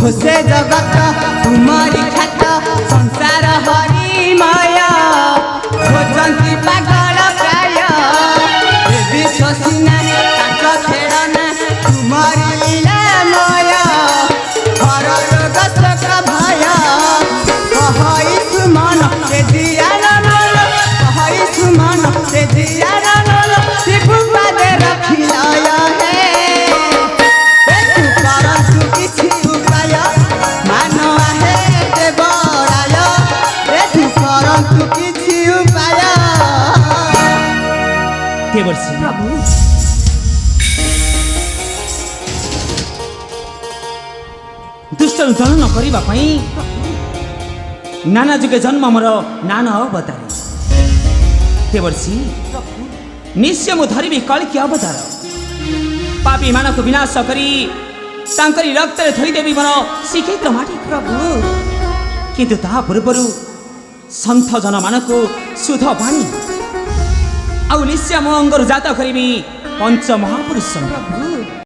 घोषे जगत तुम्हारी ख्यात संसार हरि माया खोजती पागल प्राय विश्व सीना ताक खेलना तुम्हारी लीला माया हर रोग शोक भय कहई सुमन से दिया नल कहई सुमन से दिया नल शिव पादे रखिलाया है तू परंतु किछि उपाय मान आहे देवराय तू परंतु किछि उपाय देवर्षि प्रभु दुष्ट दलन करने नाना जुगे जन्म मोर नाना अवतारी देवर्षि निश्चय मु धरबी कल्कि अवतार पापी मानक विनाश करी तांकरी रक्त धोईदेवी मोर श्रीक्षेत्र माटी प्रभु किंतु ता पूर्वर सन्थ जन मानक शुद्ध पानी आउ निश्चय मो अंगरु जात करी पंच महापुरुष प्रभु